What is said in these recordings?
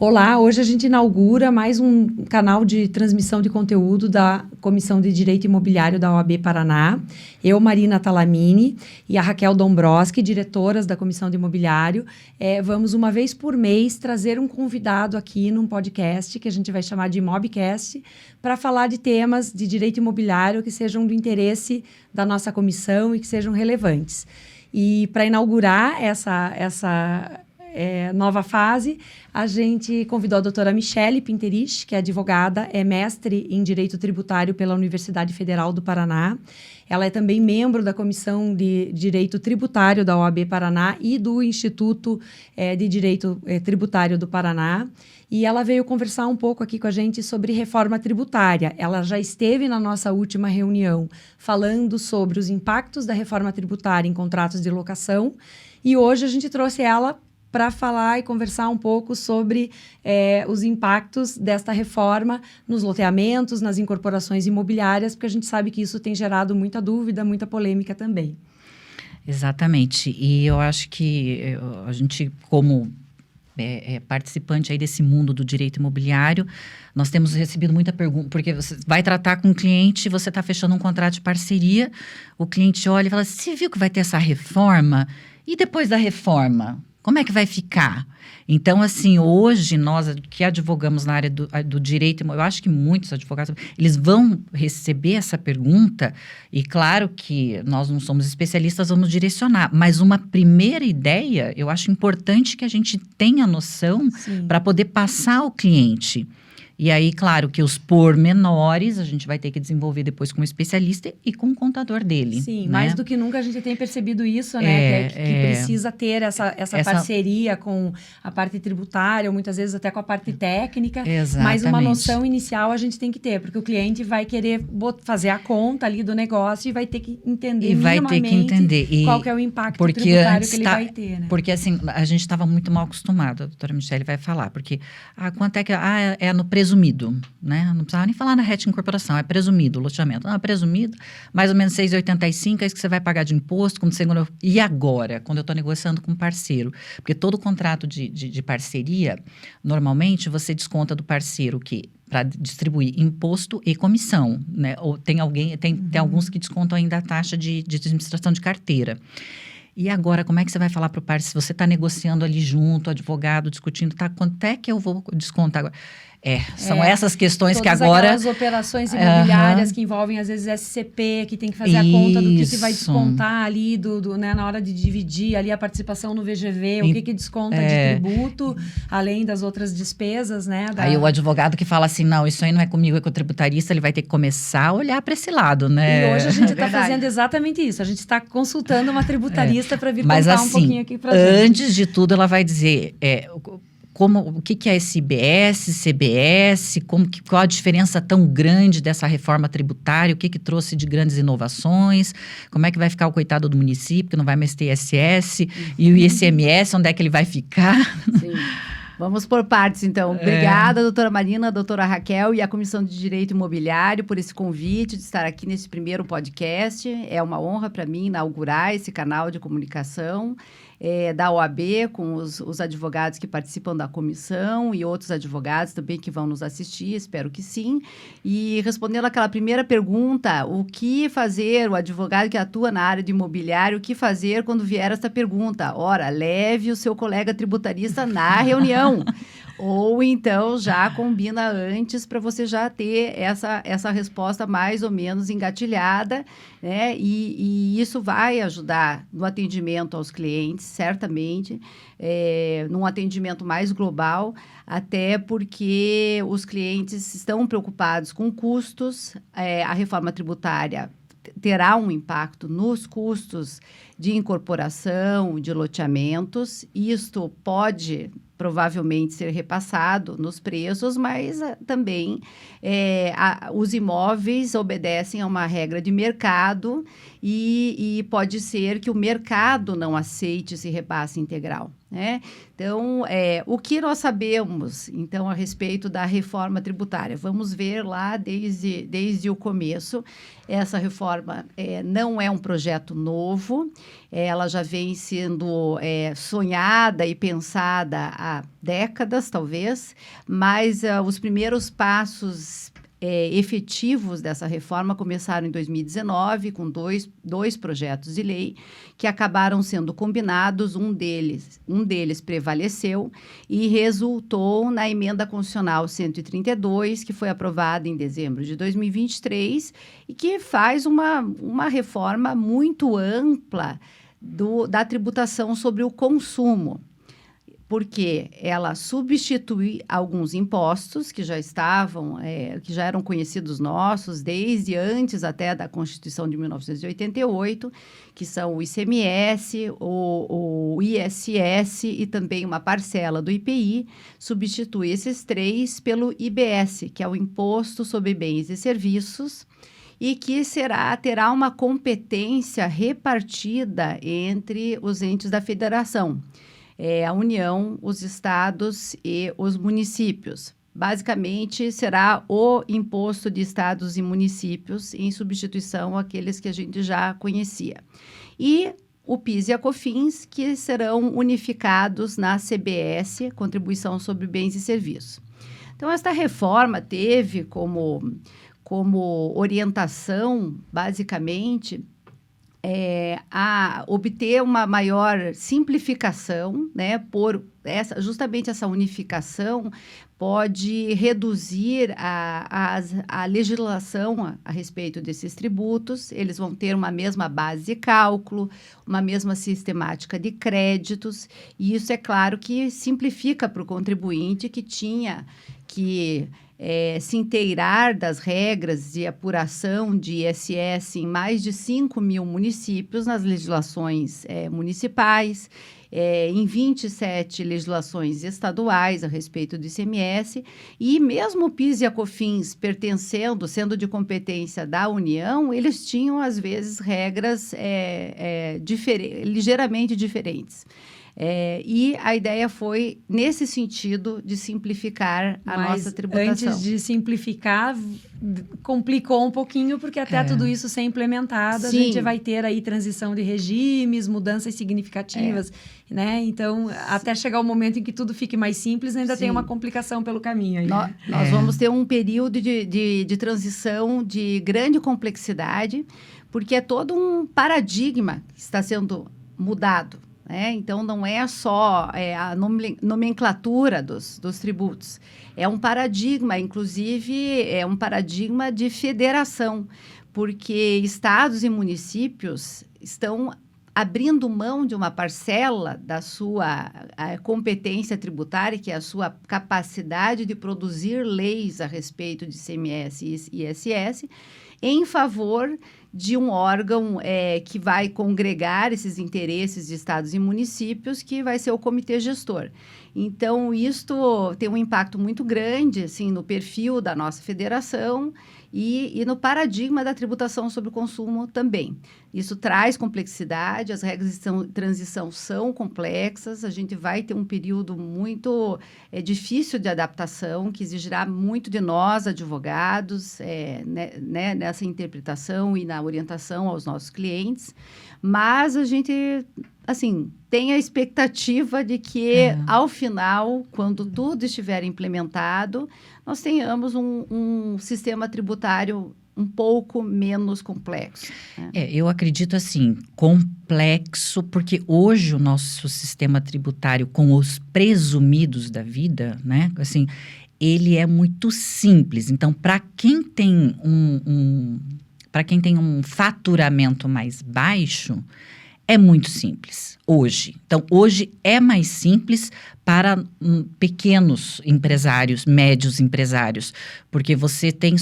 Olá, hoje a gente inaugura mais um canal de transmissão de conteúdo da Comissão de Direito Imobiliário da OAB Paraná. Eu, Marina Talamini, e a Raquel Dombrowski, diretoras da Comissão de Imobiliário, vamos uma vez por mês trazer um convidado aqui num podcast que a gente vai chamar de Imobcast, para falar de temas de direito imobiliário que sejam do interesse da nossa comissão e que sejam relevantes. E para inaugurar essa nova fase, a gente convidou a doutora Michele Pinterich, que é advogada, é mestre em Direito Tributário pela Universidade Federal do Paraná. Ela é também membro da Comissão de Direito Tributário da OAB Paraná e do Instituto de Direito Tributário do Paraná. E ela veio conversar um pouco aqui com a gente sobre reforma tributária. Ela já esteve na nossa última reunião falando sobre os impactos da reforma tributária em contratos de locação. E hoje a gente trouxe ela para falar e conversar um pouco sobre os impactos desta reforma nos loteamentos, nas incorporações imobiliárias, porque a gente sabe que isso tem gerado muita dúvida, muita polêmica também. Exatamente. E eu acho que a gente, como participante aí desse mundo do direito imobiliário, nós temos recebido muita pergunta, porque você vai tratar com um cliente, você está fechando um contrato de parceria, o cliente olha e fala, você viu que vai ter essa reforma? E depois da reforma? Como é que vai ficar? Então, assim, hoje, nós que advogamos na área do direito, eu acho que muitos advogados, eles vão receber essa pergunta e, claro que nós não somos especialistas, vamos direcionar. Mas uma primeira ideia, eu acho importante que a gente tenha noção para poder passar ao cliente. E aí, claro, que os pormenores a gente vai ter que desenvolver depois com um especialista e com o contador dele. Sim, né? Mais do que nunca a gente tem percebido isso, né? Que precisa ter essa parceria com a parte tributária, ou muitas vezes até com a parte técnica. Exatamente. Mas uma noção inicial a gente tem que ter, porque o cliente vai querer fazer a conta ali do negócio e vai ter que entender minimamente qual que é o impacto tributário que ele vai ter, né? Porque, assim, a gente estava muito mal acostumado, a doutora Michele vai falar, porque quanto é que... é no presumido, né? Não precisava nem falar na reta de incorporação, é presumido o loteamento. Não, é presumido, mais ou menos 6,85, é isso que você vai pagar de imposto, como segundo. E agora, quando eu estou negociando com um parceiro? Porque todo contrato de parceria, normalmente, você desconta do parceiro que para distribuir imposto e comissão, né? Ou tem alguns que descontam ainda a taxa de administração de carteira. E agora, como é que você vai falar para o parceiro? Se você está negociando ali junto, advogado, discutindo, quanto é que eu vou descontar agora? São essas questões que agora... Todas aquelas operações imobiliárias que envolvem, às vezes, SCP, que tem que fazer a conta do que se vai descontar ali, né, na hora de dividir ali a participação no VGV, o que desconta de tributo, além das outras despesas, né? Aí o advogado que fala assim, não, isso aí não é comigo, é com o tributarista, ele vai ter que começar a olhar para esse lado, né? E hoje a gente está fazendo exatamente isso, a gente está consultando uma tributarista para vir contar um pouquinho aqui para gente. Antes de tudo, ela vai dizer... o que é SBS, CBS, qual a diferença tão grande dessa reforma tributária, o que trouxe de grandes inovações, como é que vai ficar o coitado do município, que não vai mais ter ISS, e o ICMS, onde é que ele vai ficar? Sim. Vamos por partes, então. Obrigada, doutora Marina, doutora Raquel e a Comissão de Direito Imobiliário por esse convite de estar aqui nesse primeiro podcast. É uma honra para mim inaugurar esse canal de comunicação da OAB com os advogados que participam da comissão e outros advogados também que vão nos assistir, espero que sim. E respondendo aquela primeira pergunta, o que fazer, o advogado que atua na área de imobiliário, o que fazer quando vier essa pergunta? Ora, leve o seu colega tributarista na reunião. Ou então já combina antes para você já ter essa resposta mais ou menos engatilhada, né? E isso vai ajudar no atendimento aos clientes, certamente, num atendimento mais global, até porque os clientes estão preocupados com custos, a reforma tributária terá um impacto nos custos de incorporação, de loteamentos. Isto pode provavelmente ser repassado nos preços, mas também os imóveis obedecem a uma regra de mercado e pode ser que o mercado não aceite esse repasse integral, né? Então, o que nós sabemos, então, a respeito da reforma tributária? Vamos ver lá desde o começo. Essa reforma não é um projeto novo, ela já vem sendo sonhada e pensada há décadas, talvez, mas os primeiros passos efetivos dessa reforma começaram em 2019, com dois projetos de lei que acabaram sendo combinados. Um deles prevaleceu e resultou na emenda constitucional 132, que foi aprovada em dezembro de 2023 e que faz uma reforma muito ampla da tributação sobre o consumo, porque ela substitui alguns impostos que já eram conhecidos nossos desde antes até da Constituição de 1988, que são o ICMS, o ISS e também uma parcela do IPI. Substitui esses três pelo IBS, que é o Imposto sobre Bens e Serviços, e que terá uma competência repartida entre os entes da federação. A União, os estados e os municípios. Basicamente, será o imposto de estados e municípios em substituição àqueles que a gente já conhecia. E o PIS e a COFINS, que serão unificados na CBS, Contribuição sobre Bens e Serviços. Então, esta reforma teve como orientação, basicamente, a obter uma maior simplificação, né? Justamente essa unificação pode reduzir a legislação a respeito desses tributos. Eles vão ter uma mesma base de cálculo, uma mesma sistemática de créditos, e isso é claro que simplifica para o contribuinte que tinha que se inteirar das regras de apuração de ISS em mais de 5 mil municípios nas legislações municipais, em 27 legislações estaduais a respeito do ICMS, e mesmo o PIS e a COFINS sendo de competência da União, eles tinham, às vezes, regras ligeiramente diferentes. E a ideia foi, nesse sentido, de simplificar a nossa tributação. Antes de simplificar, complicou um pouquinho, porque até tudo isso ser implementado, a gente vai ter aí transição de regimes, mudanças significativas, né? Então, até chegar o momento em que tudo fique mais simples, ainda tem uma complicação pelo caminho. Aí, nós vamos ter um período de transição de grande complexidade, porque é todo um paradigma que está sendo mudado. Então, não é só a nomenclatura dos tributos. É um paradigma, inclusive, é um paradigma de federação, porque estados e municípios estão abrindo mão de uma parcela da sua competência tributária, que é a sua capacidade de produzir leis a respeito de ICMS e ISS, em favor de um órgão que vai congregar esses interesses de estados e municípios, que vai ser o comitê gestor. Então, isto tem um impacto muito grande, assim, no perfil da nossa federação e no paradigma da tributação sobre o consumo também. Isso traz complexidade, as regras de transição são complexas, a gente vai ter um período muito difícil de adaptação, que exigirá muito de nós, advogados, nessa interpretação e na orientação aos nossos clientes, mas a gente, assim, tem a expectativa de que, ao final, quando tudo estiver implementado, nós tenhamos um sistema tributário um pouco menos complexo. Né? Eu acredito assim, complexo, porque hoje o nosso sistema tributário, com os presumidos da vida, né, assim, ele é muito simples. Então, para quem tem para quem tem um faturamento mais baixo, é muito simples hoje. Então, hoje é mais simples para pequenos empresários, médios empresários, porque você tem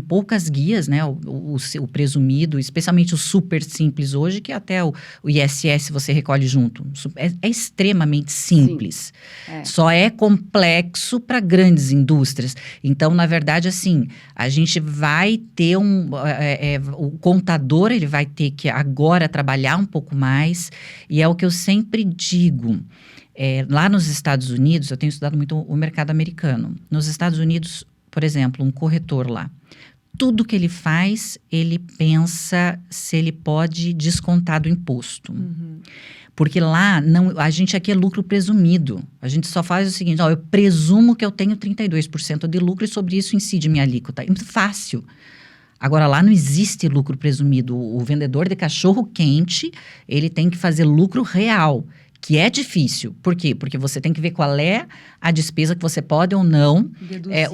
poucas guias, né? O presumido, especialmente o super simples hoje, que até o ISS você recolhe junto. É extremamente simples. Só é complexo para grandes indústrias. Então, na verdade, assim, a gente vai ter o contador, ele vai ter que agora trabalhar um pouco mais, e é o que eu sempre digo. Lá nos Estados Unidos, eu tenho estudado muito o mercado americano. Nos Estados Unidos, por exemplo, um corretor lá, tudo que ele faz, ele pensa se ele pode descontar do imposto. Uhum. Porque lá, a gente aqui é lucro presumido. A gente só faz o seguinte, eu presumo que eu tenho 32% de lucro e sobre isso incide minha alíquota. É muito fácil. Agora, lá não existe lucro presumido. O vendedor de cachorro-quente, ele tem que fazer lucro real, que é difícil. Por quê? Porque você tem que ver qual é a despesa que você pode ou não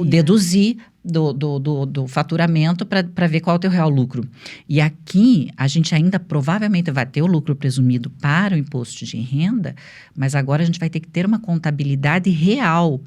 deduzir do faturamento para ver qual é o teu real lucro. E aqui, a gente ainda provavelmente vai ter o lucro presumido para o imposto de renda, mas agora a gente vai ter que ter uma contabilidade real,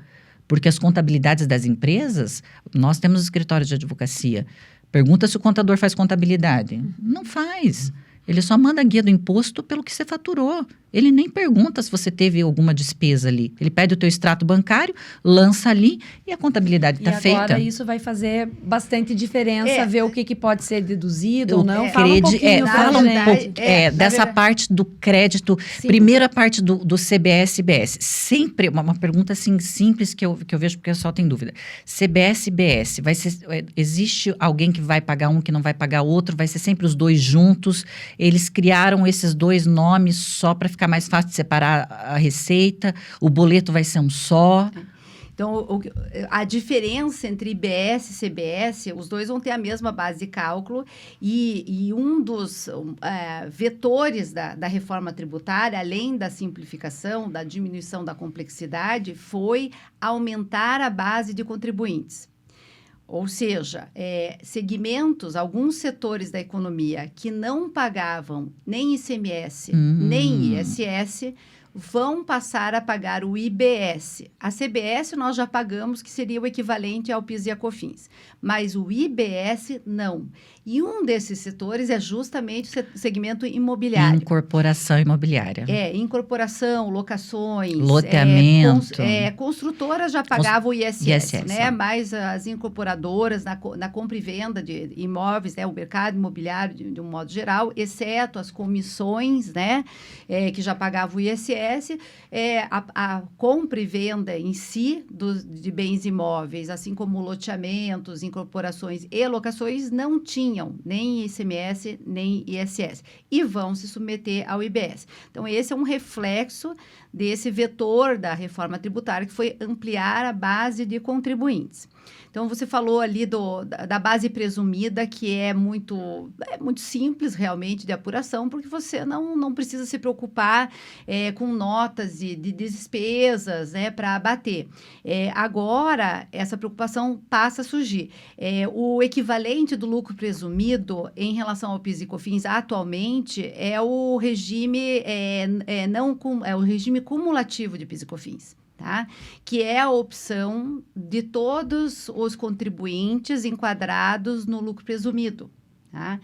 porque as contabilidades das empresas, nós temos escritórios de advocacia, pergunta se o contador faz contabilidade. Não faz. Ele só manda a guia do imposto pelo que você faturou. Ele nem pergunta se você teve alguma despesa ali. Ele pede o teu extrato bancário, lança ali e a contabilidade está feita. E agora isso vai fazer bastante diferença, ver o que pode ser deduzido ou não. Fala um pouquinho fala um pouco dessa parte do crédito. Sim. Primeiro a parte do CBS-BS. Sempre, uma pergunta assim simples que eu vejo porque o pessoal tem dúvida. CBS-BS, existe alguém que vai pagar um, que não vai pagar outro? Vai ser sempre os dois juntos? Eles criaram esses dois nomes só para ficar mais fácil de separar a receita? O boleto vai ser um só? Então, a diferença entre IBS e CBS, os dois vão ter a mesma base de cálculo e um dos vetores da reforma tributária, além da simplificação, da diminuição da complexidade, foi aumentar a base de contribuintes. Ou seja, alguns setores da economia que não pagavam nem ICMS, nem ISS, vão passar a pagar o IBS. A CBS nós já pagamos, que seria o equivalente ao PIS e a COFINS, mas o IBS não. E um desses setores é justamente o segmento imobiliário. Incorporação imobiliária. Incorporação, locações. Loteamento. Construtoras já pagavam o ISS, né? Mas as incorporadoras na compra e venda de imóveis, né? O mercado imobiliário de um modo geral, exceto as comissões, né? Que já pagavam o ISS, a compra e venda em si de bens imóveis, assim como loteamentos, incorporações e locações, não tinham nem ICMS, nem ISS, e vão se submeter ao IBS. Então, esse é um reflexo desse vetor da reforma tributária, que foi ampliar a base de contribuintes. Então, você falou ali da base presumida, que é muito simples, realmente, de apuração, porque você não precisa se preocupar com notas de despesas, né, para abater. Agora, essa preocupação passa a surgir. O equivalente do lucro presumido em relação ao PIS e COFINS, atualmente, é o regime, o regime cumulativo de PIS e COFINS. Tá? Que é a opção de todos os contribuintes enquadrados no lucro presumido. Tá?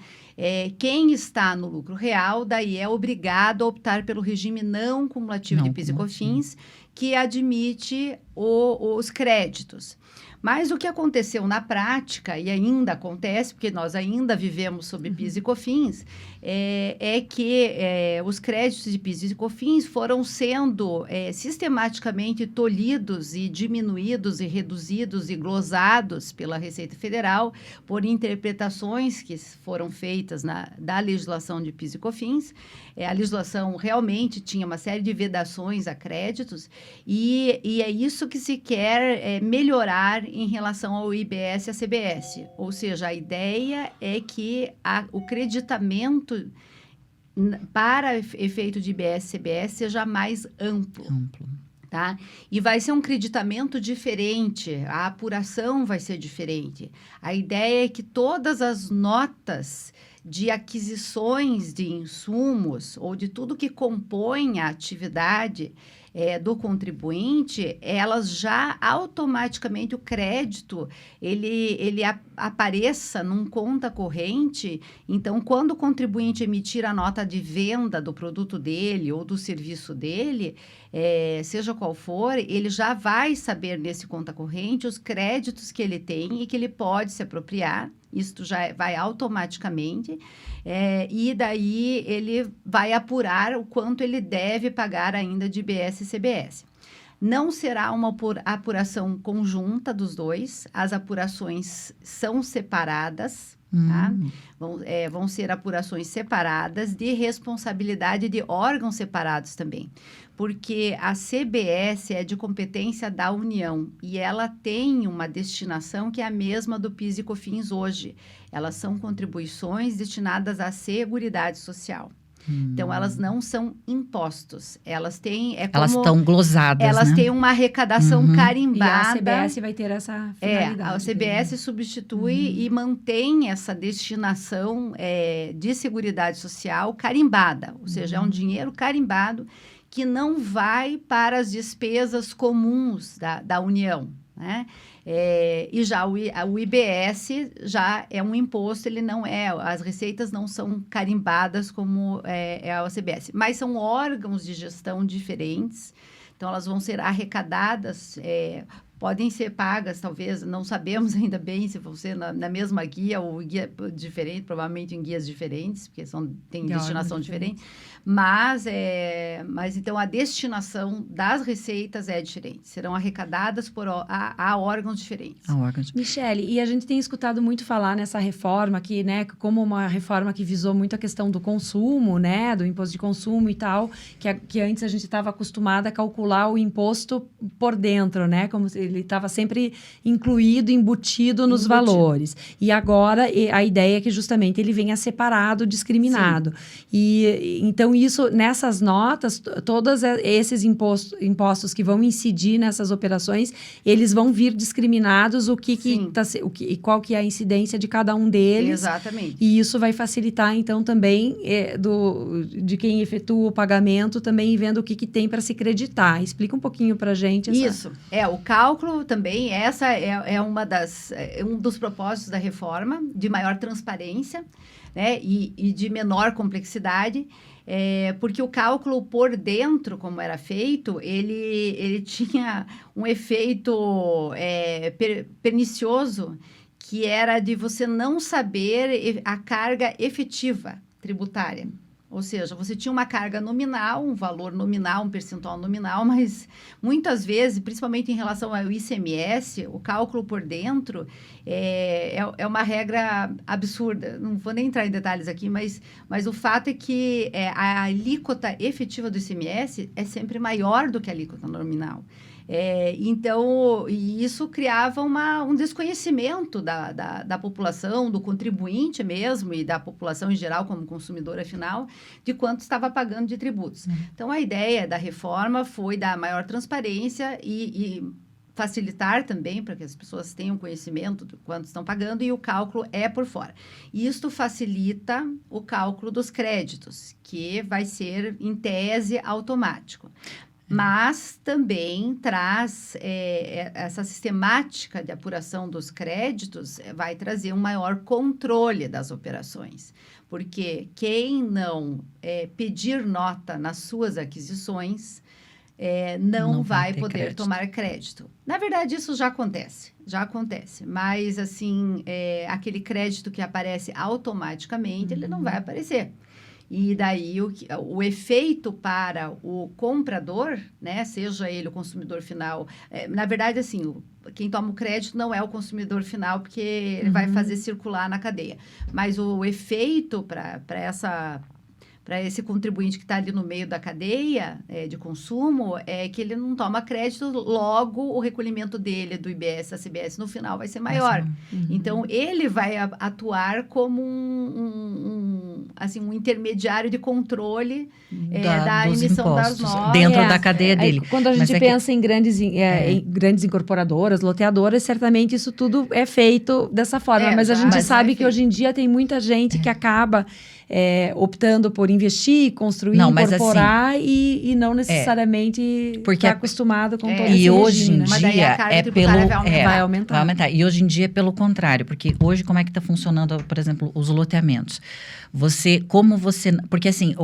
Quem está no lucro real, daí é obrigado a optar pelo regime não cumulativo de PIS e COFINS, que admite os créditos. Mas o que aconteceu na prática, e ainda acontece, porque nós ainda vivemos sob PIS e COFINS, é que os créditos de PIS e COFINS foram sendo sistematicamente tolhidos e diminuídos e reduzidos e glosados pela Receita Federal por interpretações que foram feitas da legislação de PIS e COFINS. A legislação realmente tinha uma série de vedações a créditos e é isso que se quer melhorar em relação ao IBS e à CBS. Ou seja, a ideia é que o creditamento para efeito de IBS e CBS seja mais amplo. Tá? E vai ser um creditamento diferente, a apuração vai ser diferente. A ideia é que todas as notas de aquisições de insumos ou de tudo que compõe a atividade do contribuinte, elas já automaticamente, o crédito, ele apareça num conta corrente. Então, quando o contribuinte emitir a nota de venda do produto dele ou do serviço dele, seja qual for, ele já vai saber nesse conta corrente os créditos que ele tem e que ele pode se apropriar. Isso já vai automaticamente, e daí ele vai apurar o quanto ele deve pagar ainda de IBS e CBS. Não será uma apuração conjunta dos dois, as apurações são separadas, tá? Vão ser apurações separadas de responsabilidade de órgãos separados também, porque a CBS é de competência da União e ela tem uma destinação que é a mesma do PIS e COFINS hoje. Elas são contribuições destinadas à Seguridade Social. Então, elas não são impostos. Elas têm... elas estão glosadas, elas né? têm uma arrecadação carimbada. E a CBS vai ter essa finalidade. A CBS substitui e mantém essa destinação de Seguridade Social carimbada. Ou seja, é um dinheiro carimbado que não vai para as despesas comuns da União, né? E já o IBS já é um imposto, ele não as receitas não são carimbadas como a CBS, mas são órgãos de gestão diferentes, então elas vão ser arrecadadas, podem ser pagas, talvez, não sabemos ainda bem se vão ser na mesma guia ou guia diferente, provavelmente em guias diferentes, porque tem destinação diferente. Mas então a destinação das receitas é diferente. Serão arrecadadas a órgãos diferentes. Michele, e a gente tem escutado muito falar nessa reforma que, né, como uma reforma que visou muito a questão do consumo, né, do imposto de consumo e tal, que antes a gente estava acostumada a calcular o imposto por dentro, né, como se ele estava sempre incluído, embutido nos valores. E agora a ideia é que justamente ele venha separado, discriminado. Sim. E então isso, nessas notas, todos esses impostos que vão incidir nessas operações, eles vão vir discriminados qual que é a incidência de cada um deles. Exatamente. E isso vai facilitar, então, também de quem efetua o pagamento, também vendo o que tem para se creditar. Explica um pouquinho para a gente. Isso. O cálculo também, essa é um dos propósitos da reforma, de maior transparência, né, e de menor complexidade. Porque o cálculo por dentro, como era feito, ele tinha um efeito pernicioso, que era de você não saber a carga efetiva tributária. Ou seja, você tinha uma carga nominal, um valor nominal, um percentual nominal, mas muitas vezes, principalmente em relação ao ICMS, o cálculo por dentro é uma regra absurda. Não vou nem entrar em detalhes aqui, mas o fato é que a alíquota efetiva do ICMS é sempre maior do que a alíquota nominal. Então, isso criava um desconhecimento da população, do contribuinte mesmo, e da população em geral, como consumidora final, de quanto estava pagando de tributos. Então, a ideia da reforma foi dar maior transparência e facilitar também para que as pessoas tenham conhecimento de quanto estão pagando, e o cálculo é por fora. Isto facilita o cálculo dos créditos, que vai ser, em tese, automático. Mas também traz essa sistemática de apuração dos créditos, vai trazer um maior controle das operações. Porque quem não pedir nota nas suas aquisições não vai poder tomar crédito. Na verdade, isso já acontece. Mas, assim, aquele crédito que aparece automaticamente, ele não vai aparecer. E daí o efeito para o comprador, né, seja ele o consumidor final, na verdade, assim, quem toma o crédito não é o consumidor final, porque ele vai fazer circular na cadeia. Mas o efeito para esse contribuinte que está ali no meio da cadeia de consumo, é que ele não toma crédito, logo o recolhimento dele do IBS, da CBS, no final vai ser maior. Então, ele vai atuar como um intermediário de controle da emissão das notas. Dentro da cadeia dele. Quando a gente pensa em grandes incorporadoras, loteadoras, certamente isso tudo é feito dessa forma. Mas a gente sabe que hoje em dia tem muita gente que acaba optando por investir, construir, incorporar e não necessariamente está acostumado com todo esse regime. E hoje em Mas daí dia a carga tributária vai aumentar. Vai aumentar. E hoje em dia é pelo contrário, porque hoje como é que está funcionando, por exemplo, os loteamentos? Porque assim,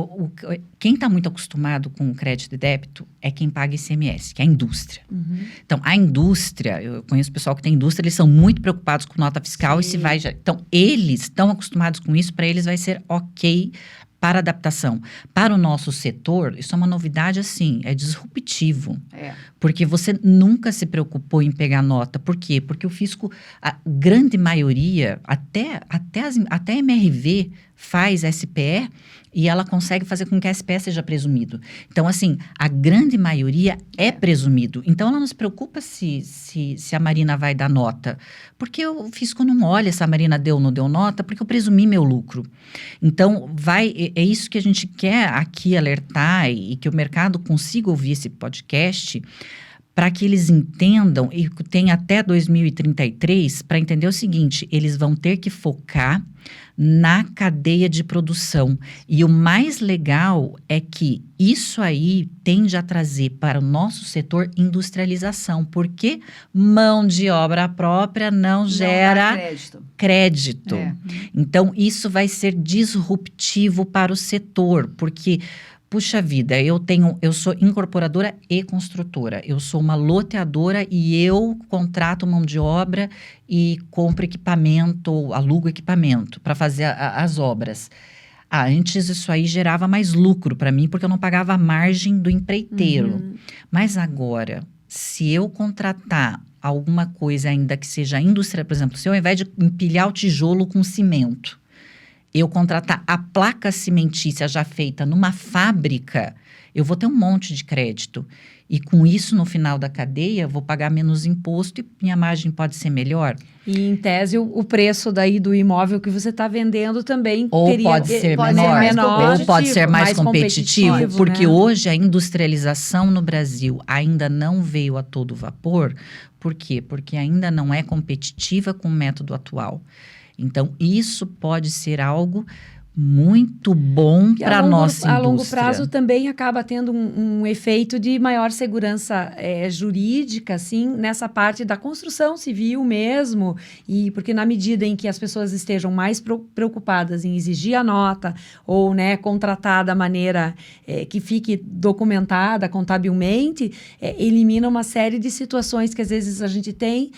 quem está muito acostumado com crédito e débito é quem paga ICMS, que é a indústria. Então, a indústria, eu conheço pessoal que tem indústria, eles são muito preocupados com nota fiscal. Sim. E se vai... Então, eles estão acostumados com isso, para eles vai ser ok para adaptação. Para o nosso setor, isso é uma novidade, assim, é disruptivo. Porque você nunca se preocupou em pegar nota. Por quê? Porque o fisco, a grande maioria, até a MRV faz SPE e ela consegue fazer com que a SPE seja presumido. Então, assim, a grande maioria é presumido. Então, ela não se preocupa se a Marina vai dar nota. Porque o fisco não olha se a Marina deu ou não deu nota, porque eu presumi meu lucro. Então, é isso que a gente quer aqui alertar e que o mercado consiga ouvir esse podcast, para que eles entendam, e tem até 2033, para entender o seguinte: eles vão ter que focar na cadeia de produção. E o mais legal é que isso aí tende a trazer para o nosso setor industrialização, porque mão de obra própria não gera crédito. Então, isso vai ser disruptivo para o setor, porque... Puxa vida, eu sou incorporadora e construtora. Eu sou uma loteadora e eu contrato mão de obra e compro equipamento, ou alugo equipamento para fazer as obras. Antes isso aí gerava mais lucro para mim, porque eu não pagava a margem do empreiteiro. Mas agora, se eu contratar alguma coisa ainda que seja industrial, por exemplo, se eu ao invés de empilhar o tijolo com cimento, eu contratar a placa cimentícia já feita numa fábrica, eu vou ter um monte de crédito. E com isso, no final da cadeia, eu vou pagar menos imposto e minha margem pode ser melhor. E, em tese, o preço daí do imóvel que você está vendendo também pode ser menor, ou pode ser mais competitivo, porque hoje a industrialização no Brasil ainda não veio a todo vapor. Por quê? Porque ainda não é competitiva com o método atual. Então, isso pode ser algo muito bom para a nossa indústria. A longo prazo também acaba tendo um efeito de maior segurança jurídica, assim, nessa parte da construção civil mesmo, e porque na medida em que as pessoas estejam mais preocupadas em exigir a nota ou, contratar da maneira que fique documentada contabilmente, elimina uma série de situações que às vezes a gente tem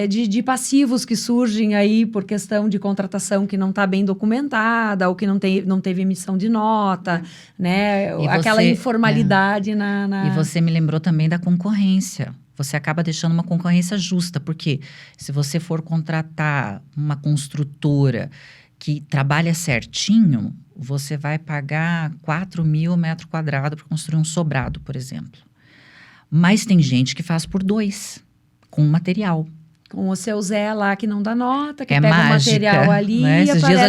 de passivos que surgem aí por questão de contratação que não está bem documentada, ou que não teve emissão de nota, né? Aquela informalidade E você me lembrou também da concorrência. Você acaba deixando uma concorrência justa, porque se você for contratar uma construtora que trabalha certinho, você vai pagar 4.000 metros quadrados para construir um sobrado, por exemplo. Mas tem gente que faz por 2, com material. Com o seu Zé lá que não dá nota, que pega mágica, o material ali, né? Esses dias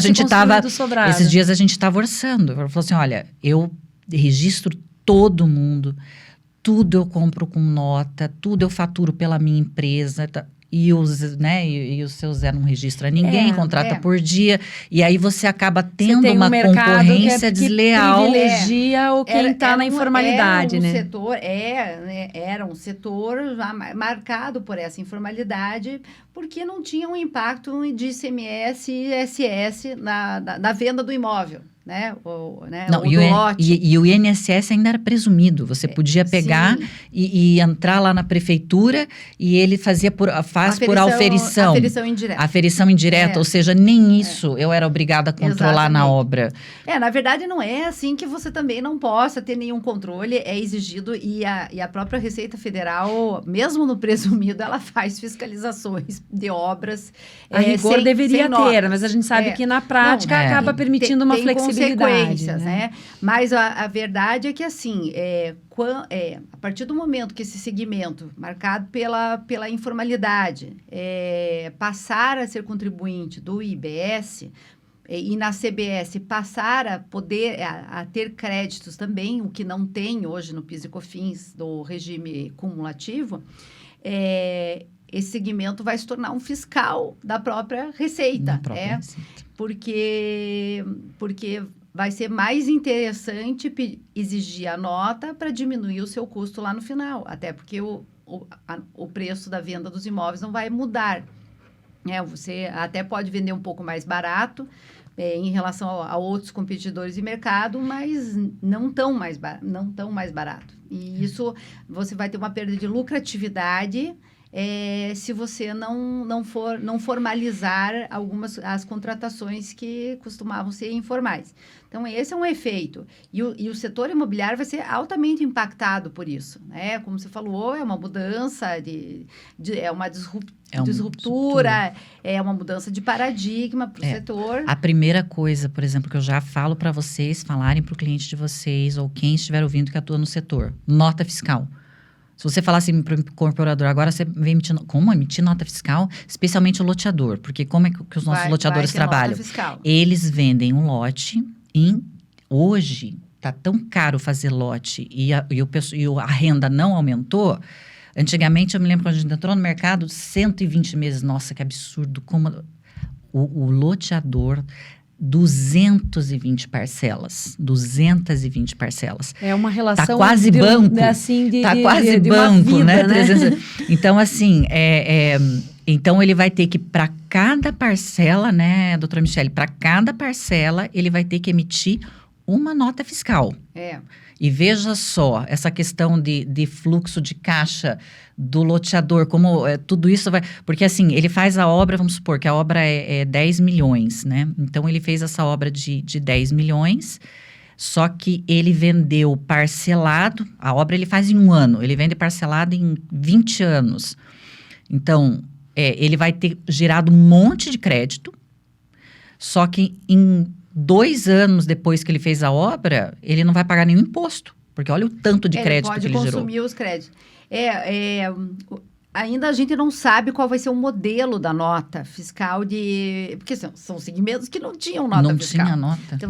a gente estava orçando. Ela falou assim, olha, eu registro todo mundo, tudo eu compro com nota, tudo eu faturo pela minha empresa, e o seu Zé não registra ninguém, contrata por dia, e aí você acaba tendo uma concorrência desleal. Que privilegia quem está na informalidade, né? Era um setor já marcado por essa informalidade, porque não tinha um impacto de ICMS e ISS na venda do imóvel. Né? E o INSS ainda era presumido. Você podia pegar e entrar lá na prefeitura e ele faz por aferição. Aferição indireta, ou seja, nem isso eu era obrigada a controlar na obra. Na verdade, não é assim que você também não possa ter nenhum controle, é exigido, e a própria Receita Federal, mesmo no presumido, ela faz fiscalizações de obras. A rigor deveria ter, mas a gente sabe que na prática acaba permitindo uma flexibilidade. consequências, né? Mas a verdade é que, assim, a partir do momento que esse segmento, marcado pela informalidade, passar a ser contribuinte do IBS e na CBS passar a poder a ter créditos também, o que não tem hoje no PIS e COFINS do regime cumulativo, esse segmento vai se tornar um fiscal da própria Receita, porque vai ser mais interessante exigir a nota para diminuir o seu custo lá no final, até porque o preço da venda dos imóveis não vai mudar. Você até pode vender um pouco mais barato em relação a outros competidores de mercado, mas não tão mais barato. E isso, você vai ter uma perda de lucratividade se você não formalizar as contratações que costumavam ser informais. Então, esse é um efeito. E o setor imobiliário vai ser altamente impactado por isso, né? Como você falou, é uma mudança, é uma disruptura, é uma mudança de paradigma para o setor. A primeira coisa, por exemplo, que eu já falo para vocês falarem para o cliente de vocês ou quem estiver ouvindo que atua no setor, nota fiscal. Se você falar assim para o incorporador, agora você vem emitir nota fiscal, especialmente o loteador, porque como é que os nossos loteadores trabalham? Eles vendem um lote e hoje está tão caro fazer lote e a renda não aumentou. Antigamente, eu me lembro quando a gente entrou no mercado, 120 meses, nossa, que absurdo, como o loteador... 220 parcelas. É uma relação... Tá quase banco. Tá quase banco, vida, né? Então, assim, então ele vai ter que, para cada parcela, né, doutora Michele, para cada parcela, ele vai ter que emitir uma nota fiscal. E veja só, essa questão de fluxo de caixa do loteador, como tudo isso vai... Porque assim, ele faz a obra, vamos supor que a obra é 10 milhões, né? Então, ele fez essa obra de 10 milhões, só que ele vendeu parcelado, a obra ele faz em 1 ano, ele vende parcelado em 20 anos. Então, ele vai ter gerado um monte de crédito, só que em 2 anos depois que ele fez a obra, ele não vai pagar nenhum imposto. Porque olha o tanto de crédito que ele gerou. Ele pode consumir os créditos. Ainda a gente não sabe qual vai ser o modelo da nota fiscal porque são segmentos que não tinham nota fiscal. Não tinha nota. Então,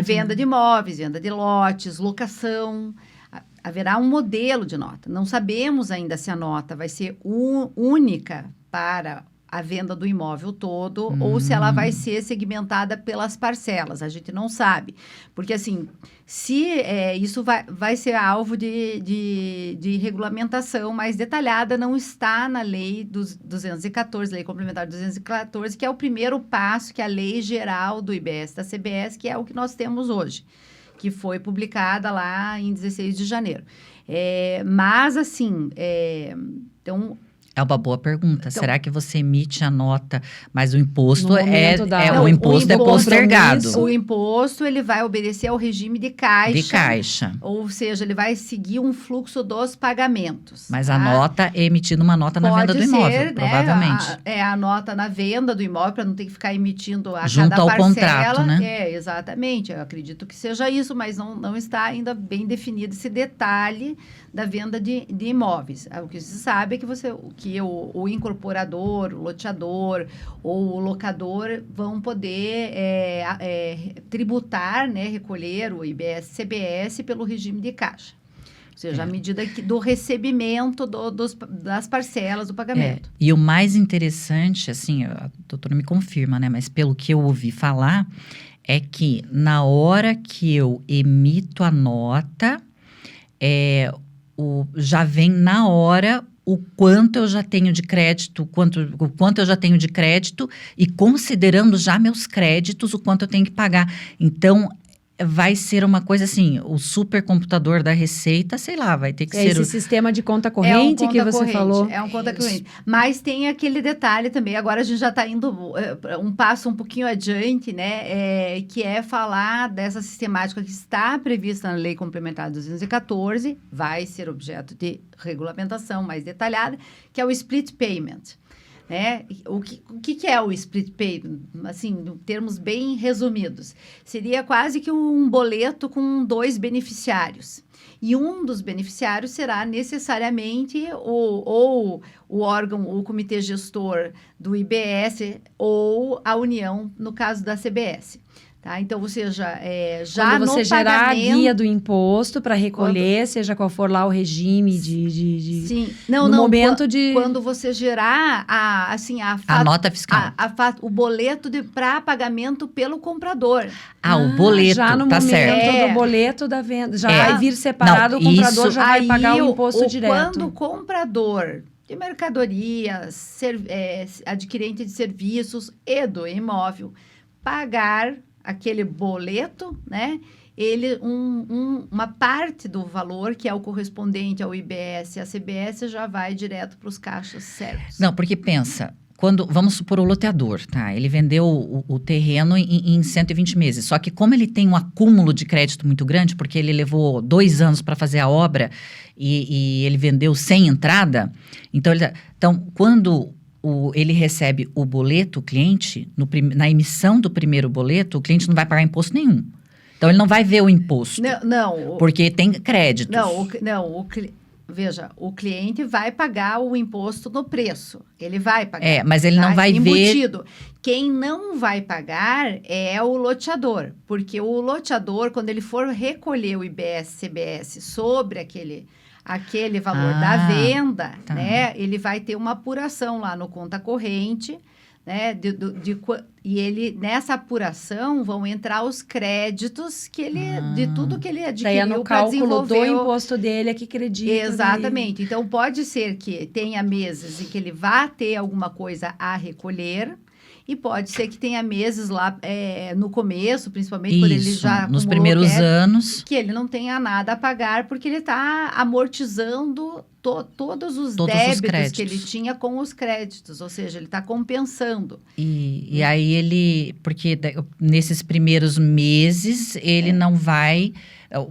venda de imóveis, venda de lotes, locação. Haverá um modelo de nota. Não sabemos ainda se a nota vai ser única para a venda do imóvel todo, ou se ela vai ser segmentada pelas parcelas. A gente não sabe. Porque, assim, se isso vai ser alvo de regulamentação mais detalhada, não está na lei dos 214, lei complementar 214, que é o primeiro passo, que é a lei geral do IBS, da CBS, que é o que nós temos hoje, que foi publicada lá em 16 de janeiro. Mas, assim, então... É uma boa pergunta. Então, será que você emite a nota, mas o imposto o imposto é postergado? O imposto, ele vai obedecer ao regime de caixa. De caixa. Ou seja, ele vai seguir um fluxo dos pagamentos. Mas a nota é emitida uma nota na venda do imóvel, provavelmente. A nota na venda do imóvel, para não ter que ficar emitindo junto cada ao parcela. Contrato, né? Exatamente. Eu acredito que seja isso, mas não está ainda bem definido esse detalhe da venda de imóveis. O que se sabe é que o incorporador, o loteador ou o locador vão poder tributar, né, recolher o IBS-CBS pelo regime de caixa. Ou seja, à medida do recebimento das parcelas do pagamento. E o mais interessante, assim, a doutora me confirma, né, mas pelo que eu ouvi falar, é que na hora que eu emito a nota, já vem na hora o quanto eu já tenho de crédito, o quanto eu já tenho de crédito e considerando já meus créditos, o quanto eu tenho que pagar. Então, vai ser uma coisa assim, o supercomputador da Receita, sei lá, vai ter que ser... Esse sistema de conta corrente que você falou. É um conta corrente. Mas tem aquele detalhe também, agora a gente já está indo um passo um pouquinho adiante, né, que é falar dessa sistemática que está prevista na Lei Complementar 214, vai ser objeto de regulamentação mais detalhada, que é o split payment. né? O que é o split payment? Assim, em termos bem resumidos, seria quase que um boleto com 2 beneficiários. E um dos beneficiários será necessariamente ou o órgão, o comitê gestor do IBS ou a União, no caso da CBS. Tá? Então, ou seja, já quando você no gerar pagamento... a guia do imposto para recolher, seja qual for lá o regime de Sim, no momento de... Quando você gerar a nota fiscal. o boleto para pagamento pelo comprador. O boleto, já no tá momento certo. do boleto da venda. Já vai vir separado, Não, o comprador isso... já vai pagar o imposto direto. Quando o comprador de mercadorias, adquirente de serviços e do imóvel pagar aquele boleto, né? Ele, uma parte do valor, que é o correspondente ao IBS e à CBS, já vai direto para os caixas certos. Não, porque pensa, vamos supor o loteador, tá? Ele vendeu o terreno em 120 meses. Só que como ele tem um acúmulo de crédito muito grande, porque ele levou 2 anos para fazer a obra e ele vendeu sem entrada, então quando ele recebe o boleto, o cliente, na emissão do primeiro boleto, o cliente não vai pagar imposto nenhum. Então, ele não vai ver o imposto. Não. Porque tem créditos. Veja, o cliente vai pagar o imposto no preço. Ele vai pagar. Mas ele não vai embutido. ver... Quem não vai pagar é o loteador. Porque o loteador, quando ele for recolher o IBS-CBS sobre aquele valor da venda, tá. né? Ele vai ter uma apuração lá no conta corrente, né? E ele, nessa apuração, vão entrar os créditos de tudo que ele adquiriu para desenvolver. No cálculo do imposto dele é que acredita. Exatamente. Dele. Então, pode ser que tenha meses em que ele vá ter alguma coisa a recolher. E pode ser que tenha meses lá no começo, principalmente quando ele já nos primeiros anos, que ele não tenha nada a pagar, porque ele está amortizando todos os débitos que ele tinha com os créditos, ou seja, ele está compensando. E aí porque nesses primeiros meses ele não vai,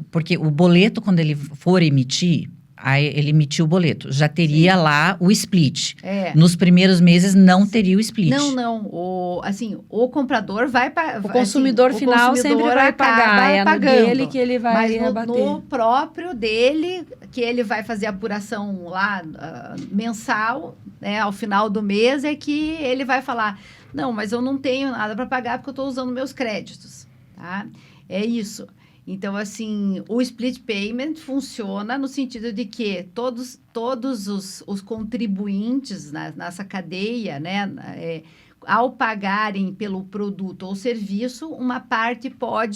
porque o boleto, quando ele for emitir, aí ele emitiu o boleto, já teria lá o split. Nos primeiros meses não teria o split. Não. O comprador vai pagar. O consumidor final sempre vai pagar. Pagando, no dele que ele vai abater. No próprio dele, que ele vai fazer a apuração lá mensal, né, ao final do mês, é que ele vai falar, não, mas eu não tenho nada para pagar porque eu estou usando meus créditos. Tá? É isso. Então, assim, o split payment funciona no sentido de que todos os contribuintes nessa cadeia, né, ao pagarem pelo produto ou serviço, uma parte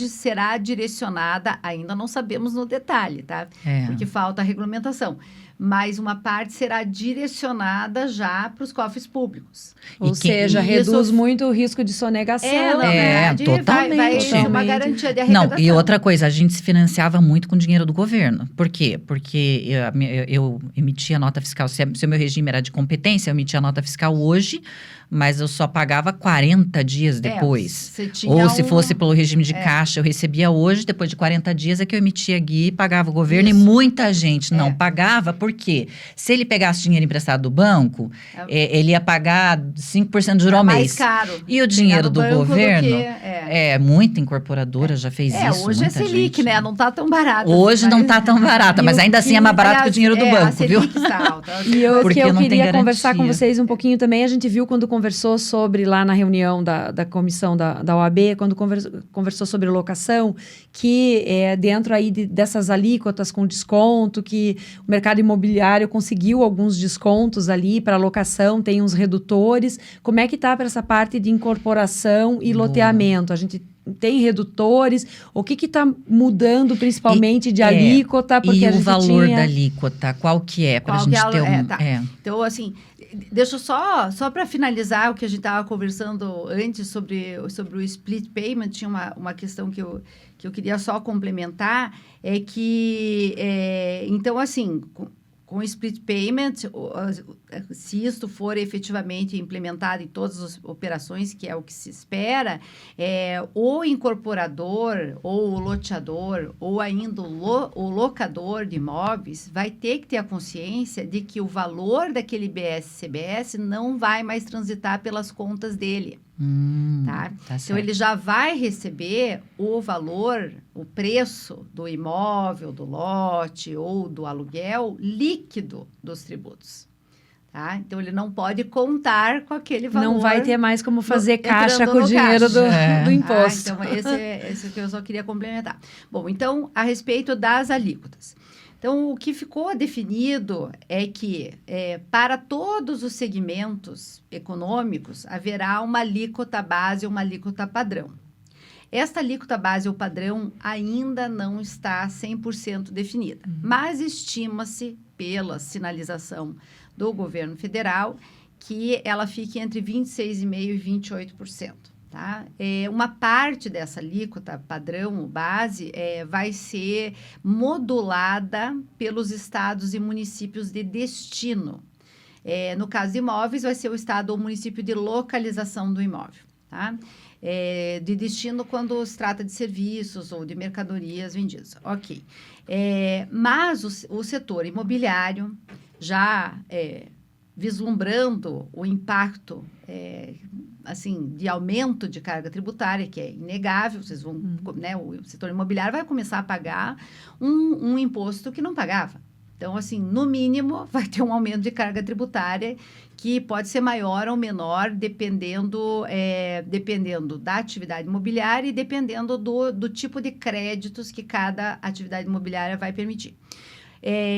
será direcionada, ainda não sabemos no detalhe, tá? Porque falta a regulamentação. Mas uma parte será direcionada já para os cofres públicos. Ou seja, reduz muito o risco de sonegação. Totalmente. Vai ser uma garantia de arrecadação. Não, e outra coisa, a gente se financiava muito com dinheiro do governo. Por quê? Porque eu emitia nota fiscal, se o meu regime era de competência, eu emitia nota fiscal hoje, mas eu só pagava 40 dias depois. Ou se fosse pelo regime de caixa, eu recebia hoje, depois de 40 dias é que eu emitia guia e pagava o governo. Isso. E muita gente não pagava, porque se ele pegasse dinheiro emprestado do banco, ele ia pagar 5% de juros ao mês. Mais caro. E o dinheiro do governo, muita incorporadora já fez isso. Hoje é Selic, né? Não tá tão barato. Hoje não tá tão barata, mas ainda assim é mais barato que o dinheiro do banco, viu? Está alta. E o que eu queria conversar com vocês um pouquinho também, a gente viu quando conversou sobre, lá na reunião da comissão da OAB, quando conversou sobre locação, que dentro aí dessas alíquotas com desconto, que o mercado imobiliário conseguiu alguns descontos ali para locação, tem uns redutores. Como é que está para essa parte de incorporação e loteamento? A gente tem redutores? O que está mudando principalmente de alíquota? Porque e o valor da alíquota, qual que é? Para a gente ter Então, assim, deixa eu só para finalizar o que a gente estava conversando antes sobre o split payment, tinha uma questão que eu queria só complementar, é que, então, assim, com split payment, se isto for efetivamente implementado em todas as operações, que é o que se espera, o incorporador, ou o loteador, ou ainda o locador de imóveis, vai ter que ter a consciência de que o valor daquele IBS-CBS não vai mais transitar pelas contas dele. Tá? Então, ele já vai receber o valor, o preço do imóvel, do lote ou do aluguel líquido dos tributos. Tá? Então, ele não pode contar com aquele valor. Não vai ter mais como fazer caixa com o dinheiro do imposto. Então, esse que eu só queria complementar. Bom, então, a respeito das alíquotas. Então, o que ficou definido é que, para todos os segmentos econômicos, haverá uma alíquota base e uma alíquota padrão. Esta alíquota base ou padrão ainda não está 100% definida, mas estima-se, pela sinalização do governo federal, que ela fique entre 26,5% e 28%. Tá? Uma parte dessa alíquota padrão, base, vai ser modulada pelos estados e municípios de destino. No caso de imóveis, vai ser o estado ou município de localização do imóvel. Tá? De destino quando se trata de serviços ou de mercadorias vendidas. Ok. Mas o setor imobiliário, já vislumbrando o impacto assim, de aumento de carga tributária, que é inegável, vocês vão, né, o setor imobiliário vai começar a pagar um imposto que não pagava. Então, assim, no mínimo, vai ter um aumento de carga tributária que pode ser maior ou menor, dependendo da atividade imobiliária e dependendo do tipo de créditos que cada atividade imobiliária vai permitir.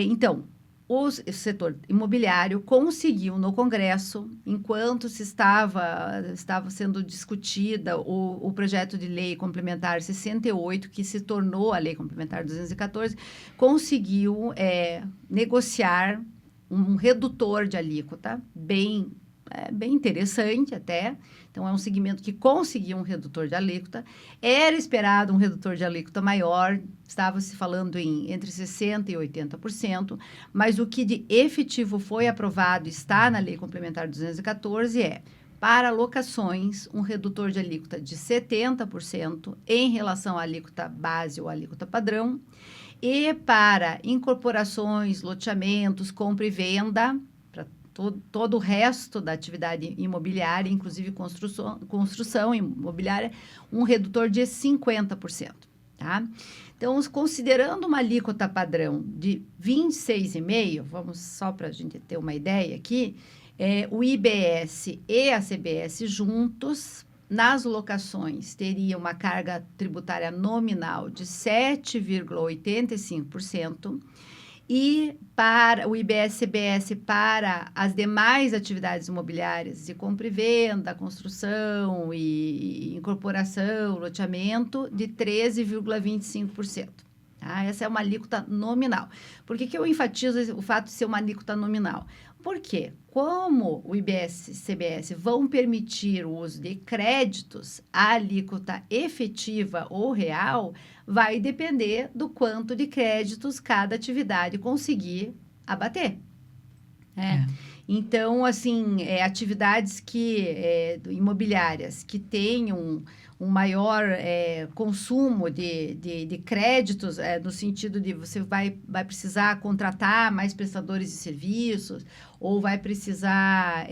Então, o setor imobiliário conseguiu no Congresso, enquanto estava sendo discutida o projeto de lei complementar 68, que se tornou a lei complementar 214, conseguiu negociar um redutor de alíquota bem interessante até. Então, é um segmento que conseguiu um redutor de alíquota. Era esperado um redutor de alíquota maior, estava-se falando entre 60% e 80%, mas o que de efetivo foi aprovado, está na Lei Complementar 214, para locações, um redutor de alíquota de 70% em relação à alíquota base ou alíquota padrão, e para incorporações, loteamentos, compra e venda, todo o resto da atividade imobiliária, inclusive construção imobiliária, um redutor de 50%. Tá? Então, considerando uma alíquota padrão de 26,5%, vamos só para a gente ter uma ideia aqui, o IBS e a CBS juntos, nas locações, teria uma carga tributária nominal de 7,85%, e para o IBS-CBS para as demais atividades imobiliárias de compra e venda, construção e incorporação, loteamento, de 13,25%. Tá? Essa é uma alíquota nominal. Por que eu enfatizo o fato de ser uma alíquota nominal? Porque, como o IBS e CBS vão permitir o uso de créditos, a alíquota efetiva ou real vai depender do quanto de créditos cada atividade conseguir abater. Então, assim, atividades imobiliárias que tenham um maior consumo de créditos, no sentido de você vai precisar contratar mais prestadores de serviços, ou vai precisar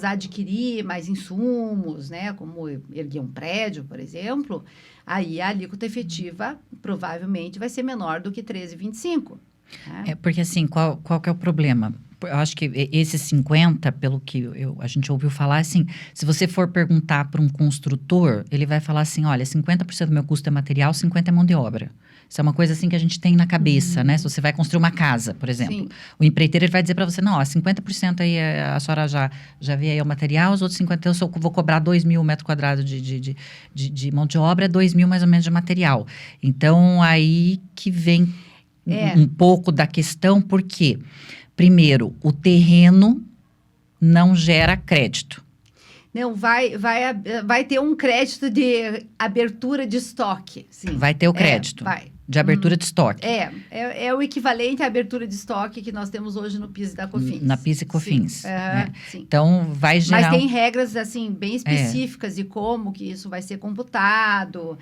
adquirir mais insumos, né, como erguer um prédio, por exemplo, aí a alíquota efetiva provavelmente vai ser menor do que 13,25%. Porque assim, qual que é o problema? Eu acho que esses 50%, pelo que a gente ouviu falar, assim, se você for perguntar para um construtor, ele vai falar assim, olha, 50% do meu custo é material, 50% é mão de obra. Isso é uma coisa assim que a gente tem na cabeça, né? Se você vai construir uma casa, por exemplo. Sim. O empreiteiro ele vai dizer para você, não, 50% aí a senhora já vê aí o material, os outros 50% eu vou cobrar 2 mil metros quadrados de mão de obra, 2 mil mais ou menos de material. Então, aí que vem um pouco da questão, porque... Primeiro, o terreno não gera crédito. Não, vai ter um crédito de abertura de estoque. Sim. Vai ter o crédito. Vai. de abertura de estoque. É o equivalente à abertura de estoque que nós temos hoje no PIS e da COFINS. Na PIS e COFINS. Sim. Né? Sim. Então, vai gerar... Mas tem regras, assim, bem específicas de como que isso vai ser computado,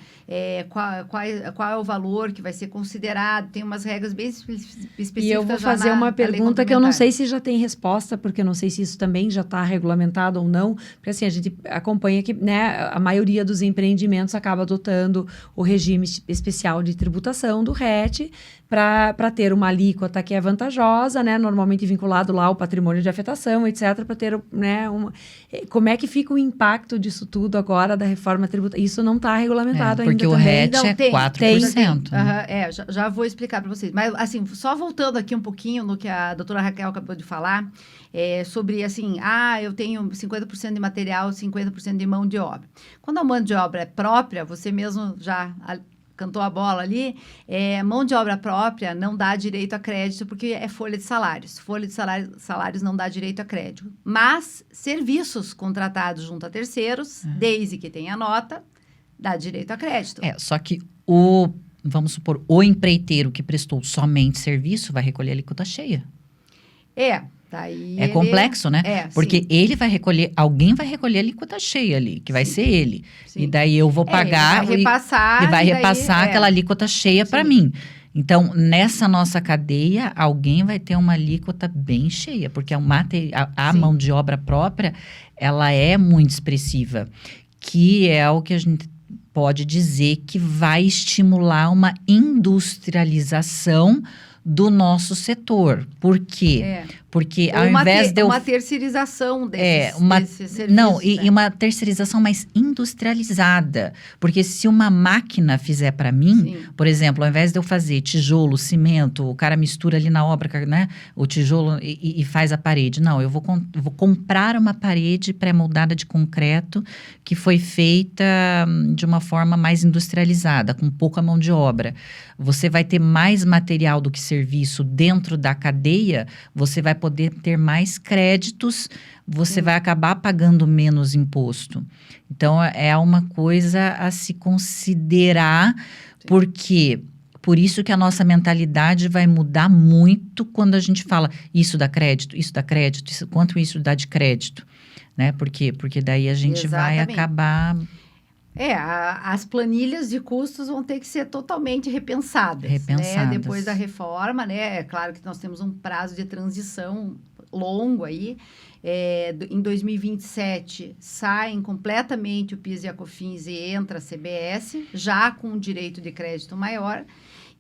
qual é o valor que vai ser considerado. Tem umas regras bem específicas. E eu vou fazer uma pergunta que eu não sei se já tem resposta, porque eu não sei se isso também já está regulamentado ou não. Porque, assim, a gente acompanha que, né, a maioria dos empreendimentos acaba adotando o regime especial de tributação do RET para ter uma alíquota que é vantajosa, né, normalmente vinculado lá ao patrimônio de afetação, etc., para ter, né, como é que fica o impacto disso tudo agora da reforma tributária? Isso não está regulamentado ainda. Porque o também. RET é 4%. Já vou explicar para vocês. Mas, assim, só voltando aqui um pouquinho no que a doutora Raquel acabou de falar, sobre, assim, eu tenho 50% de material, 50% de mão de obra. Quando a mão de obra é própria, você mesmo já cantou a bola ali, mão de obra própria não dá direito a crédito porque é folha de salários. Folha de salários não dá direito a crédito. Mas serviços contratados junto a terceiros, desde que tenha nota, dá direito a crédito. Só que vamos supor, o empreiteiro que prestou somente serviço vai recolher a alíquota cheia. Daí complexo, né? Porque sim. Alguém vai recolher a alíquota cheia ali, que vai ser ele. Sim. E daí eu vou pagar ele vai repassar aquela alíquota cheia para mim. Então, nessa nossa cadeia, alguém vai ter uma alíquota bem cheia, porque a mão de obra própria, ela é muito expressiva, que é o que a gente pode dizer que vai estimular uma industrialização do nosso setor. Por quê? Porque ao invés de uma terceirização desses serviços. Não, e uma terceirização mais industrializada. Porque se uma máquina fizer para mim, por exemplo, ao invés de eu fazer tijolo, cimento, o cara mistura ali na obra, né, o tijolo e faz a parede. Não, eu vou comprar uma parede pré-moldada de concreto que foi feita de uma forma mais industrializada, com pouca mão de obra. Você vai ter mais material do que serviço dentro da cadeia, você vai poder ter mais créditos, você vai acabar pagando menos imposto. Então, é uma coisa a se considerar, porque por isso que a nossa mentalidade vai mudar muito quando a gente fala isso dá crédito, quanto isso dá de crédito, né? Porque daí a gente vai acabar... as planilhas de custos vão ter que ser totalmente repensadas. Né? Depois da reforma, né? É claro que nós temos um prazo de transição longo aí. Em 2027, saem completamente o PIS e a COFINS e entra a CBS, já com um direito de crédito maior.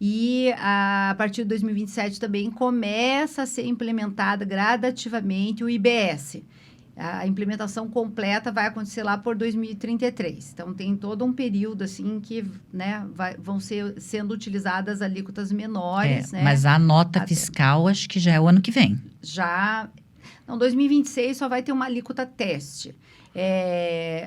E a partir de 2027 também começa a ser implementada gradativamente o IBS. A implementação completa vai acontecer lá por 2033. Então, tem todo um período, assim, que, né, vão sendo utilizadas alíquotas menores, né? Mas a nota fiscal, acho que já é o ano que vem. Não, 2026 só vai ter uma alíquota teste.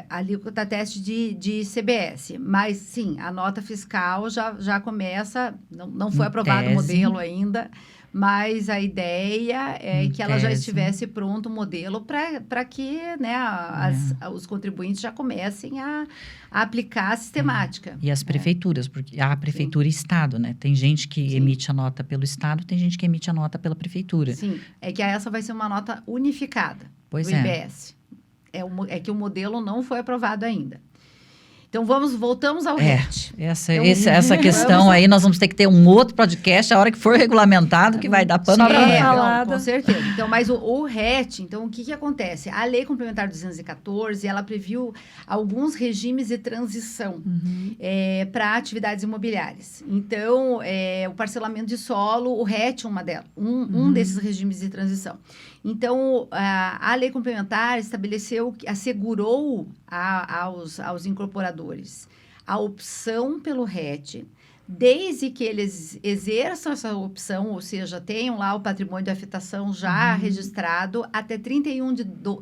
Alíquota teste de CBS. Mas, sim, a nota fiscal já começa... Não foi aprovado o modelo ainda... Mas a ideia é que ela já estivesse pronto o modelo para que, né, os contribuintes já comecem a aplicar a sistemática. E as prefeituras, porque a prefeitura e Estado, né? Tem gente que emite a nota pelo Estado, tem gente que emite a nota pela prefeitura. Sim, é que essa vai ser uma nota unificada do IBS. É que o modelo não foi aprovado ainda. Então, voltamos ao RET. Essa questão aí, nós vamos ter que ter um outro podcast, a hora que for regulamentado, que vai dar pano para falar. Com certeza. Então, mas o RET, então, o que acontece? A Lei Complementar 214, ela previu alguns regimes de transição para atividades imobiliárias. Então, o parcelamento de solo, o RET é um desses regimes de transição. Então, a Lei Complementar assegurou aos incorporadores a opção pelo RET, desde que eles exerçam essa opção, ou seja, tenham lá o patrimônio de afetação já registrado até 31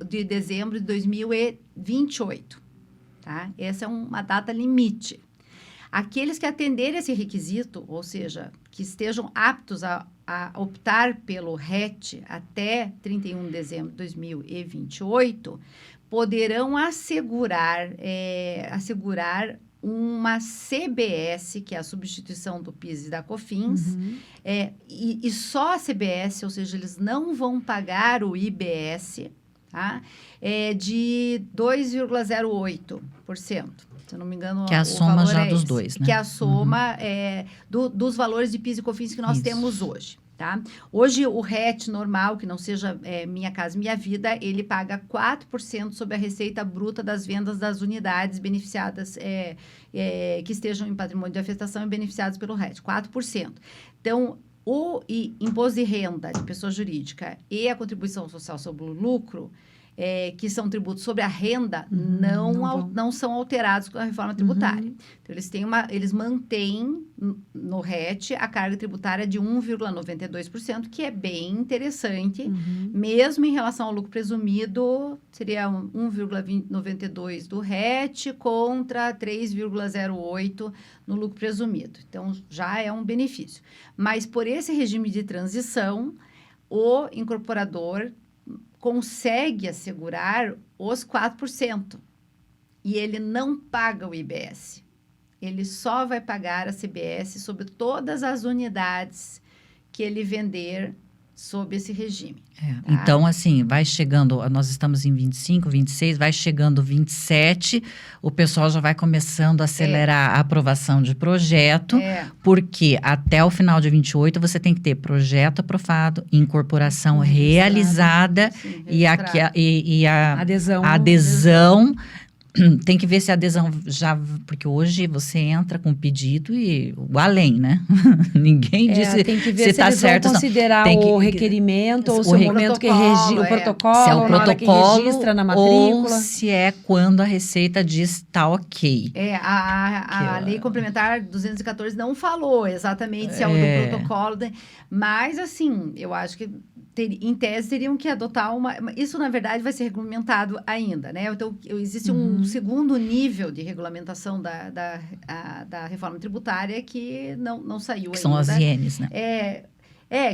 de dezembro de 2028. Tá? Essa é uma data limite. Aqueles que atenderem esse requisito, ou seja, que estejam aptos a optar pelo RET até 31 de dezembro de 2028, poderão assegurar uma CBS, que é a substituição do PIS e da COFINS, e só a CBS, ou seja, eles não vão pagar o IBS, tá? De 2,08%. Se eu não me engano, que é a soma já dos dois, né? Que é a soma dos valores de PIS e COFINS que nós temos hoje. Tá? Hoje, o RET normal, que não seja Minha Casa Minha Vida, ele paga 4% sobre a receita bruta das vendas das unidades beneficiadas, que estejam em patrimônio de afetação e beneficiados pelo RET, 4%. Então, o imposto de renda de pessoa jurídica e a contribuição social sobre o lucro, que são tributos sobre a renda, não são alterados com a reforma tributária. Então, eles mantêm no RET a carga tributária de 1,92%, que é bem interessante. Mesmo em relação ao lucro presumido, seria 1,92% do RET contra 3,08% no lucro presumido. Então, já é um benefício. Mas, por esse regime de transição, o incorporador consegue assegurar os 4%. E ele não paga o IBS. Ele só vai pagar a CBS sobre todas as unidades que ele vender sob esse regime. Tá? Então, assim, vai chegando, nós estamos em 25, 26, vai chegando 27, o pessoal já vai começando a acelerar a aprovação de projeto, porque até o final de 28 você tem que ter projeto aprovado, incorporação realizada e a adesão. Tem que ver se a adesão já... Porque hoje você entra com pedido e o além, né? Ninguém disse tem que ver se está certo. Vão considerar o requerimento ou se o momento que o protocolo, se é o protocolo que registra na matrícula. Ou se é quando a Receita diz tá ok. A Lei Complementar 214 não falou exatamente se é o do protocolo, mas assim, eu acho que em tese teriam que adotar isso, na verdade, vai ser regulamentado ainda, né? Então, existe um segundo nível de regulamentação da reforma tributária que não saiu ainda. Que são as INs, né?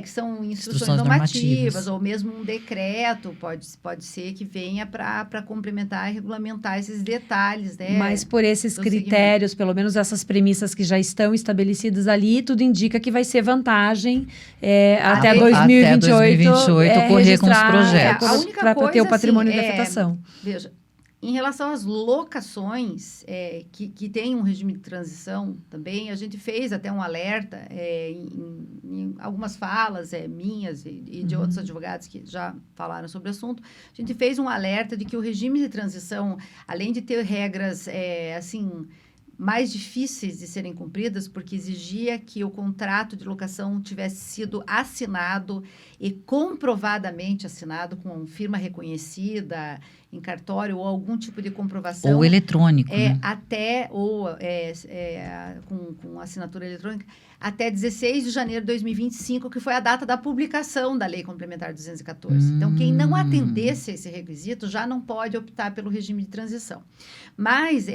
Que são instruções normativas, ou mesmo um decreto, pode ser que venha para complementar e regulamentar esses detalhes, né? Mas por esses critérios, pelo menos essas premissas que já estão estabelecidas ali, tudo indica que vai ser vantagem até 2028 correr com os projetos. Para ter o patrimônio de afetação. Veja, em relação às locações que tem um regime de transição também, a gente fez até um alerta em algumas falas minhas e de outros advogados que já falaram sobre o assunto. A gente fez um alerta de que o regime de transição, além de ter regras mais difíceis de serem cumpridas, porque exigia que o contrato de locação tivesse sido assinado e comprovadamente assinado com firma reconhecida em cartório ou algum tipo de comprovação. Ou eletrônico, né? Com assinatura eletrônica, até 16 de janeiro de 2025, que foi a data da publicação da Lei Complementar 214. Então, quem não atendesse a esse requisito já não pode optar pelo regime de transição. Mas,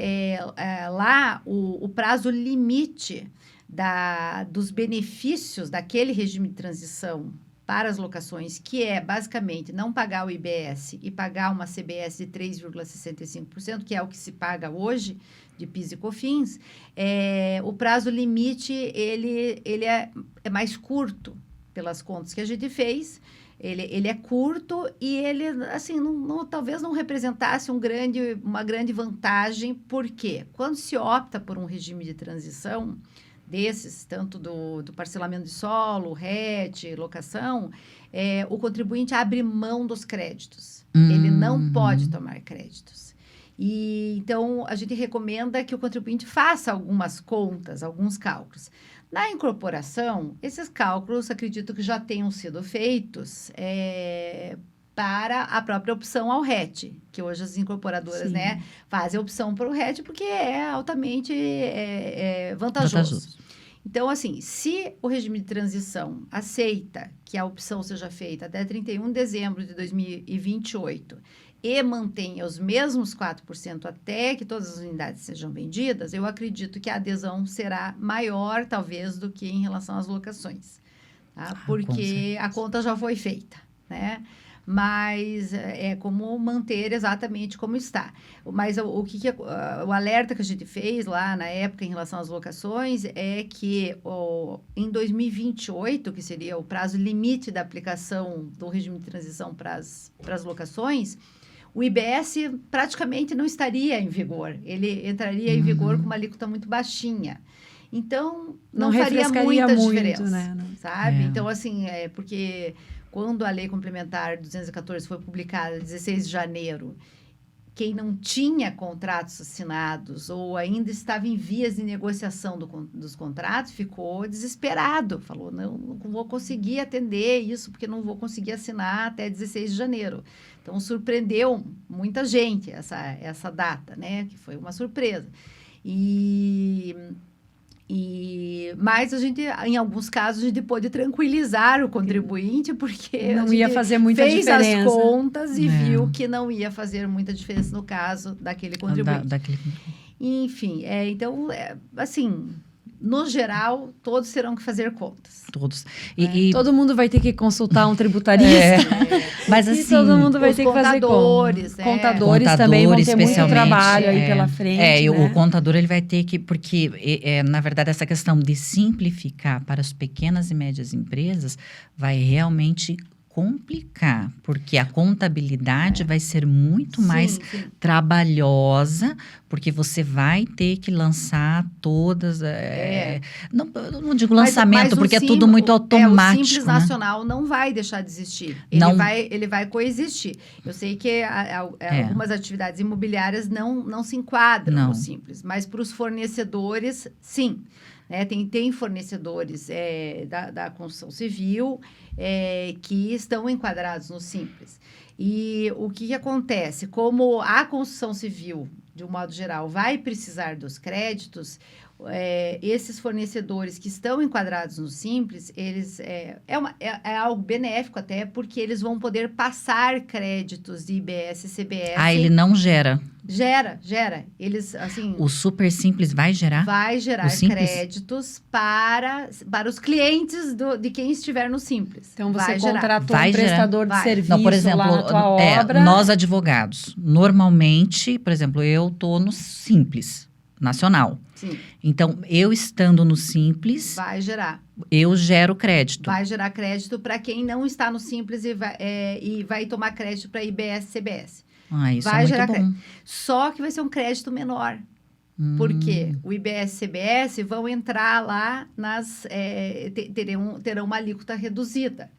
lá, o prazo limite dos benefícios daquele regime de transição para as locações, que é basicamente não pagar o IBS e pagar uma CBS de 3,65%, que é o que se paga hoje de PIS e COFINS, o prazo limite ele é mais curto pelas contas que a gente fez. Ele é curto e ele, assim, talvez não representasse uma grande vantagem, porque quando se opta por um regime de transição desses, tanto do parcelamento de solo, RET, locação, o contribuinte abre mão dos créditos. Ele não pode tomar créditos. E, então, a gente recomenda que o contribuinte faça algumas contas, alguns cálculos. Na incorporação, esses cálculos, acredito que já tenham sido feitos para a própria opção ao RET, que hoje as incorporadoras, né, fazem a opção para o RET porque é altamente vantajoso. Então, assim, se o regime de transição aceita que a opção seja feita até 31 de dezembro de 2028 e mantenha os mesmos 4% até que todas as unidades sejam vendidas, eu acredito que a adesão será maior, talvez, do que em relação às locações, tá? Porque a conta já foi feita, né? mas é como manter exatamente como está. Mas o alerta que a gente fez lá na época em relação às locações é que em 2028, que seria o prazo limite da aplicação do regime de transição para as locações, o IBS praticamente não estaria em vigor. Ele entraria em vigor com uma alíquota muito baixinha. Então, não faria muita diferença, né? Sabe? Então, assim, porque quando a Lei Complementar 214 foi publicada, 16 de janeiro, quem não tinha contratos assinados ou ainda estava em vias de negociação dos contratos ficou desesperado. Falou, não vou conseguir atender isso porque não vou conseguir assinar até 16 de janeiro. Então, surpreendeu muita gente essa data, né? Que foi uma surpresa. Mas a gente, em alguns casos, a gente pôde tranquilizar o contribuinte, porque não ia fazer muita diferença. Fez as contas e viu que não ia fazer muita diferença no caso daquele contribuinte. Enfim, então, assim, no geral, todos terão que fazer contas. Todos. Todo mundo vai ter que consultar um tributarista. Mas assim, todo mundo vai ter que fazer contadores. Contadores também vão ter muito trabalho aí pela frente. O contador ele vai ter que, porque na verdade essa questão de simplificar para as pequenas e médias empresas vai realmente complicar, porque a contabilidade vai ser muito mais trabalhosa, porque você vai ter que lançar todas... Não digo lançamento, porque é tudo muito automático. O Simples Nacional não vai deixar de existir. Ele vai coexistir. Eu sei que algumas atividades imobiliárias não se enquadram no Simples, mas para os fornecedores, sim. Tem fornecedores da construção civil que estão enquadrados no Simples. E o que acontece? Como a construção civil, de um modo geral, vai precisar dos créditos, esses fornecedores que estão enquadrados no Simples, eles é algo benéfico até, porque eles vão poder passar créditos de IBS e CBS. Ele não gera. Gera. Eles, assim... O Super Simples vai gerar? Vai gerar créditos para os clientes de quem estiver no Simples. Então, você contratou um prestador de serviço não, por exemplo, lá na tua obra. Nós, advogados, normalmente, por exemplo, eu estou no Simples Nacional. Sim. Então, eu estando no Simples... Vai gerar. Eu gero crédito. Vai gerar crédito para quem não está no Simples e vai tomar crédito para IBS e CBS. Isso vai é muito bom. Crédito. Só que vai ser um crédito menor. Porque o IBS e CBS vão entrar lá terão uma alíquota reduzida.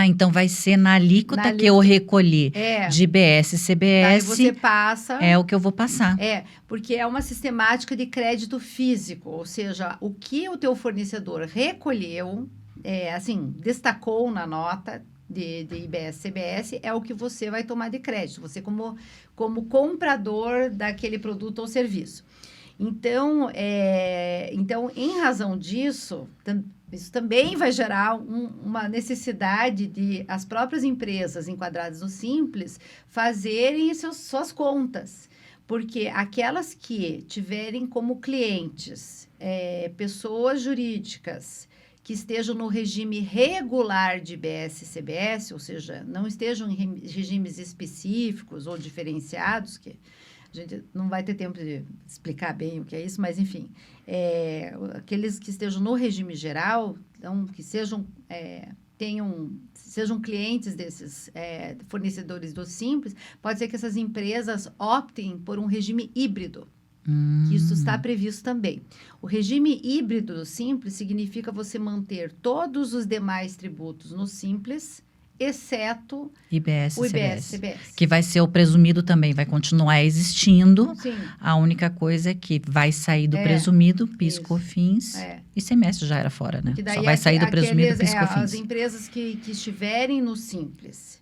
Então vai ser na alíquota que eu recolhi de IBS e CBS. Daí você passa... É o que eu vou passar. Porque é uma sistemática de crédito físico. Ou seja, o que o teu fornecedor recolheu, destacou na nota de IBS e CBS, é o que você vai tomar de crédito. Você como comprador daquele produto ou serviço. Então, em razão disso... Isso também vai gerar uma necessidade de as próprias empresas enquadradas no Simples fazerem suas contas. Porque aquelas que tiverem como clientes pessoas jurídicas que estejam no regime regular de IBS e CBS, ou seja, não estejam em regimes específicos ou diferenciados, que a gente não vai ter tempo de explicar bem o que é isso, mas, enfim, aqueles que estejam no regime geral, então, que sejam clientes desses fornecedores do Simples, pode ser que essas empresas optem por um regime híbrido, que isso está previsto também. O regime híbrido do Simples significa você manter todos os demais tributos no Simples, exceto IBS o e CBS. Que vai ser o presumido também, vai continuar existindo. Sim. A única coisa é que vai sair do presumido, PIS, COFINS. ICMS já era fora, né? Só vai sair do presumido, PIS, COFINS. As empresas que estiverem no Simples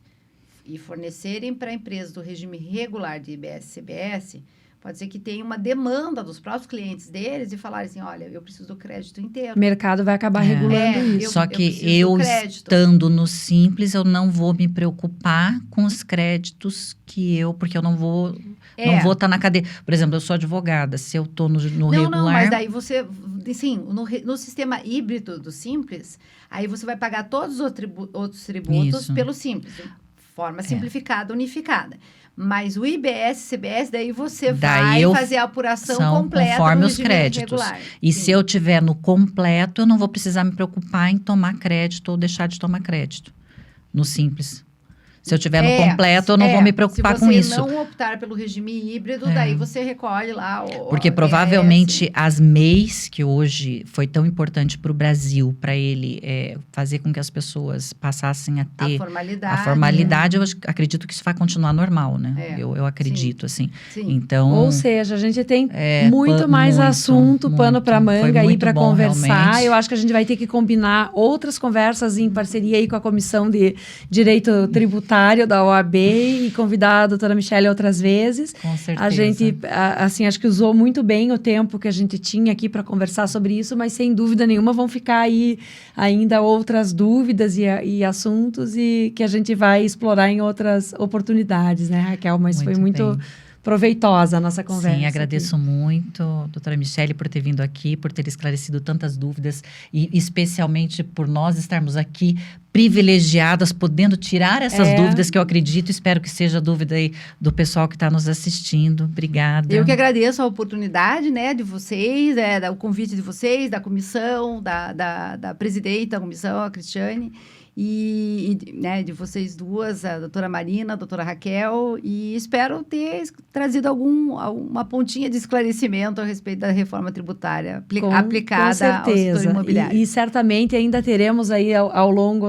e fornecerem para a empresa do regime regular de IBS e CBS, pode ser que tenha uma demanda dos próprios clientes deles e falarem assim, olha, eu preciso do crédito inteiro. O mercado vai acabar regulando isso. Só que eu estando no Simples, eu não vou me preocupar com os créditos porque eu não vou estar na cadeia. Por exemplo, eu sou advogada, se eu estou no regular... Não, mas daí você, assim, no sistema híbrido do Simples, aí você vai pagar todos os outros tributos pelo Simples. forma simplificada, unificada. Mas o IBS, CBS, daí você Daí vai fazer a apuração completa conforme no os regime créditos. regular. E Sim. se eu tiver no completo, eu não vou precisar me preocupar em tomar crédito ou deixar de tomar crédito. No Simples. Se eu tiver no completo, eu não vou me preocupar com isso. Se você não optar pelo regime híbrido, daí você recolhe lá o Porque provavelmente as MEIs, que hoje foi tão importante para o Brasil, para ele fazer com que as pessoas passassem a ter a formalidade, eu acredito que isso vai continuar normal, né? É. Eu acredito, assim. Sim. Então, Ou seja, a gente tem muito mais assunto, pano para manga aí para conversar. Realmente. Eu acho que a gente vai ter que combinar outras conversas em parceria aí com a Comissão de Direito Tributário da OAB e convidar a doutora Michele outras vezes. Com certeza. A gente, assim, acho que usou muito bem o tempo que a gente tinha aqui para conversar sobre isso, mas sem dúvida nenhuma vão ficar aí ainda outras dúvidas e assuntos e que a gente vai explorar em outras oportunidades, né, Raquel? Mas foi muito proveitosa a nossa conversa. Sim, agradeço muito, doutora Michele, por ter vindo aqui, por ter esclarecido tantas dúvidas e especialmente por nós estarmos aqui privilegiadas, podendo tirar essas dúvidas que eu acredito, espero que seja a dúvida aí do pessoal que está nos assistindo. Obrigada. Eu que agradeço a oportunidade, né, de vocês, o convite de vocês, da comissão, da presidente da comissão, a Cristiane, e né, de vocês duas, a doutora Marina, a doutora Raquel, e espero ter trazido alguma pontinha de esclarecimento a respeito da reforma tributária aplicada ao setor imobiliário. E certamente ainda teremos aí ao longo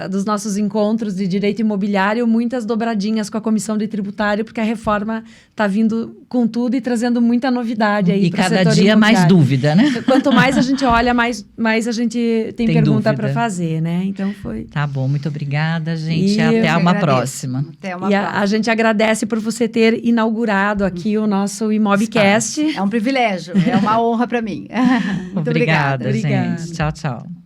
dos nossos encontros de direito imobiliário muitas dobradinhas com a Comissão de Tributário, porque a reforma está vindo com tudo e trazendo muita novidade aí para o setor imobiliário. E cada dia mais dúvida, né? Quanto mais a gente olha, mais a gente tem pergunta para fazer, né? Então foi... Tá bom, muito obrigada, gente. Até uma próxima. Até uma próxima. A gente agradece por você ter inaugurado aqui o nosso Imobcast. É um privilégio, é uma honra para mim. Muito obrigada, gente. Obrigada. Tchau, tchau.